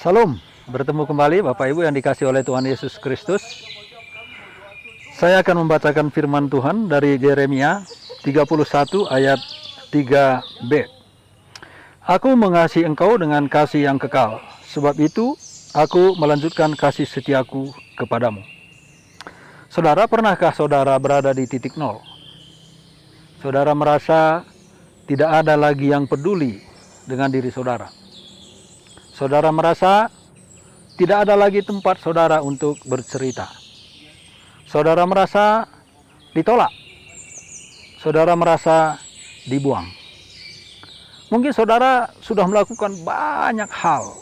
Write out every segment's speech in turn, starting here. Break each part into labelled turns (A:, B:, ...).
A: Salam, bertemu kembali Bapak Ibu yang dikasihi oleh Tuhan Yesus Kristus. Saya akan membacakan firman Tuhan dari Yeremia 31 ayat 3b. Aku mengasihi engkau dengan kasih yang kekal, sebab itu aku melanjutkan kasih setiaku kepadamu. Saudara, pernahkah saudara berada di titik nol? Saudara merasa tidak ada lagi yang peduli dengan diri saudara. Saudara merasa tidak ada lagi tempat saudara untuk bercerita. Saudara merasa ditolak. Saudara merasa dibuang. Mungkin saudara sudah melakukan banyak hal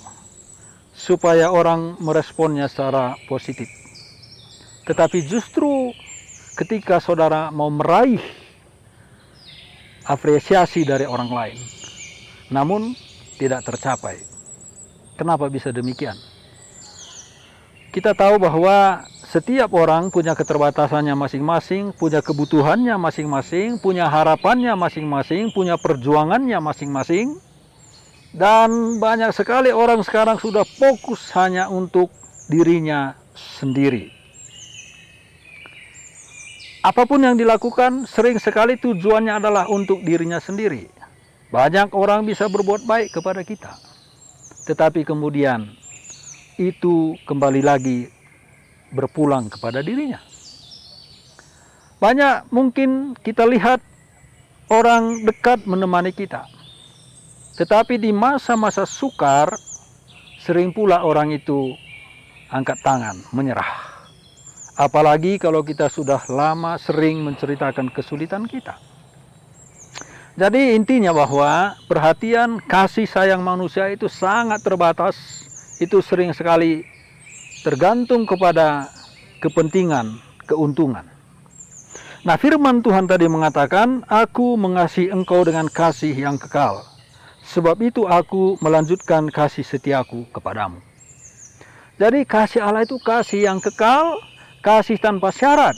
A: supaya orang meresponnya secara positif. Tetapi justru ketika saudara mau meraih apresiasi dari orang lain, namun tidak tercapai. Kenapa bisa demikian? Kita tahu bahwa setiap orang punya keterbatasannya masing-masing, punya kebutuhannya masing-masing, punya harapannya masing-masing, punya perjuangannya masing-masing. Dan banyak sekali orang sekarang sudah fokus hanya untuk dirinya sendiri. Apapun yang dilakukan sering sekali tujuannya adalah untuk dirinya sendiri. Banyak orang bisa berbuat baik kepada kita, tetapi kemudian itu kembali lagi berpulang kepada dirinya. Banyak mungkin kita lihat orang dekat menemani kita, tetapi di masa-masa sukar sering pula orang itu angkat tangan, menyerah. Apalagi kalau kita sudah lama sering menceritakan kesulitan kita. Jadi intinya bahwa perhatian kasih sayang manusia itu sangat terbatas. Itu sering sekali tergantung kepada kepentingan, keuntungan. Nah, firman Tuhan tadi mengatakan, aku mengasihi engkau dengan kasih yang kekal. Sebab itu aku melanjutkan kasih setiaku kepadamu. Jadi kasih Allah itu kasih yang kekal, kasih tanpa syarat.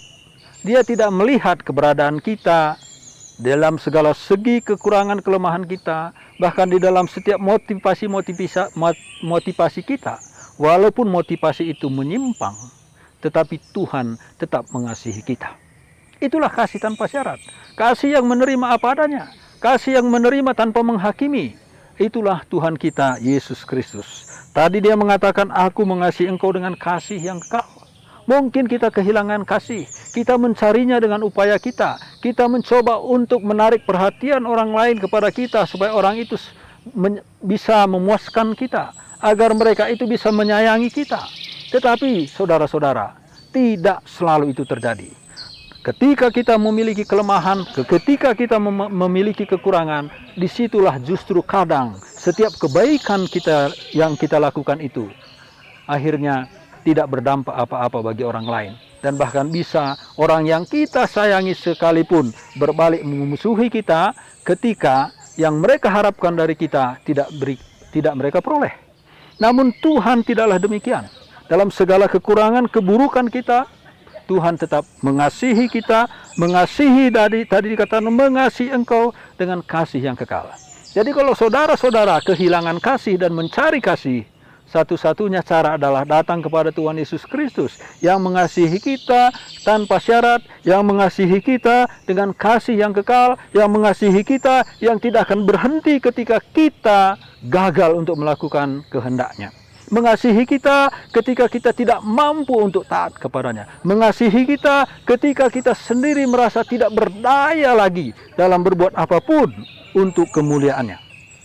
A: Dia tidak melihat keberadaan kita dalam segala segi kekurangan kelemahan kita, bahkan di dalam setiap motivasi kita. Walaupun motivasi itu menyimpang, tetapi Tuhan tetap mengasihi kita. Itulah kasih tanpa syarat. Kasih yang menerima apa adanya. Kasih yang menerima tanpa menghakimi. Itulah Tuhan kita, Yesus Kristus. Tadi dia mengatakan, aku mengasihi engkau dengan kasih yang kekal. Mungkin kita kehilangan kasih, kita mencarinya dengan upaya kita. Kita mencoba untuk menarik perhatian orang lain kepada kita, supaya orang itu bisa memuaskan kita, agar mereka itu bisa menyayangi kita. Tetapi saudara-saudara, tidak selalu itu terjadi. Ketika kita memiliki kelemahan, ketika kita memiliki kekurangan, disitulah justru kadang setiap kebaikan kita yang kita lakukan itu akhirnya tidak berdampak apa-apa bagi orang lain. Dan bahkan bisa orang yang kita sayangi sekalipun berbalik memusuhi kita ketika yang mereka harapkan dari kita tidak mereka peroleh. Namun Tuhan tidaklah demikian. Dalam segala kekurangan, keburukan kita, Tuhan tetap mengasihi kita, mengasihi tadi dikatakan mengasihi engkau dengan kasih yang kekal. Jadi kalau saudara-saudara kehilangan kasih dan mencari kasih, satu-satunya cara adalah datang kepada Tuhan Yesus Kristus yang mengasihi kita tanpa syarat, yang mengasihi kita dengan kasih yang kekal, yang mengasihi kita yang tidak akan berhenti ketika kita gagal untuk melakukan kehendaknya. Mengasihi kita ketika kita tidak mampu untuk taat kepadanya. Mengasihi kita ketika kita sendiri merasa tidak berdaya lagi dalam berbuat apapun untuk kemuliaannya.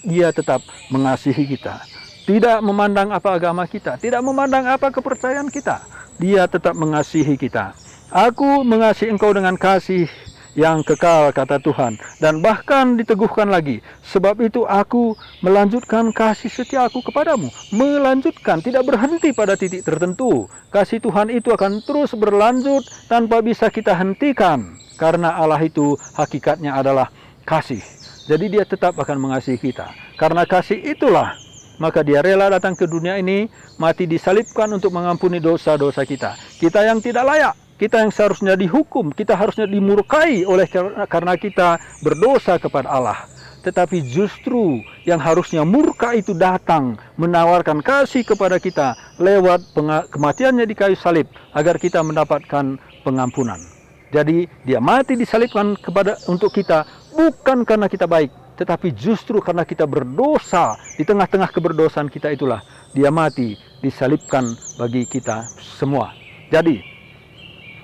A: Dia tetap mengasihi kita. Tidak memandang apa agama kita, tidak memandang apa kepercayaan kita. Dia tetap mengasihi kita. Aku mengasihi engkau dengan kasih yang kekal, kata Tuhan. Dan bahkan diteguhkan lagi, sebab itu aku melanjutkan kasih setiaku kepadamu. Melanjutkan, tidak berhenti pada titik tertentu. Kasih Tuhan itu akan terus berlanjut tanpa bisa kita hentikan. Karena Allah itu hakikatnya adalah kasih. Jadi dia tetap akan mengasihi kita. Karena kasih itulah, maka dia rela datang ke dunia ini, mati disalibkan untuk mengampuni dosa-dosa kita. Kita yang tidak layak, kita yang seharusnya dihukum, kita harusnya dimurkai karena kita berdosa kepada Allah. tetapi justru yang harusnya murka itu datang menawarkan kasih kepada kita lewat kematiannya di kayu salib agar kita mendapatkan pengampunan. Jadi dia mati disalibkan untuk kita bukan karena kita baik, tetapi justru karena kita berdosa. Di tengah-tengah keberdosaan kita itulah dia mati disalibkan bagi kita semua. Jadi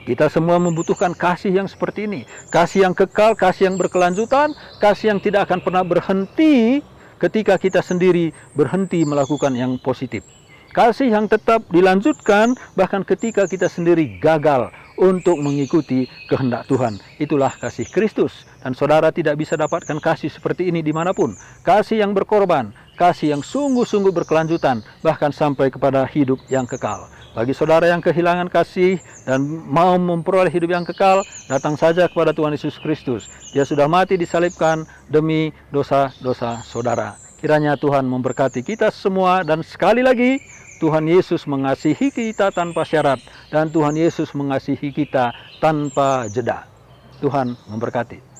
A: kita semua membutuhkan kasih yang seperti ini. Kasih yang kekal, kasih yang berkelanjutan, kasih yang tidak akan pernah berhenti ketika kita sendiri berhenti melakukan yang positif. Kasih yang tetap dilanjutkan bahkan ketika kita sendiri gagal untuk mengikuti kehendak Tuhan. Itulah kasih Kristus. Dan saudara tidak bisa dapatkan kasih seperti ini dimanapun. Kasih yang berkorban, kasih yang sungguh-sungguh berkelanjutan, bahkan sampai kepada hidup yang kekal. Bagi saudara yang kehilangan kasih dan mau memperoleh hidup yang kekal, datang saja kepada Tuhan Yesus Kristus. Dia sudah mati disalibkan demi dosa-dosa saudara. Kiranya Tuhan memberkati kita semua, dan sekali lagi, Tuhan Yesus mengasihi kita tanpa syarat, dan Tuhan Yesus mengasihi kita tanpa jeda. Tuhan memberkati.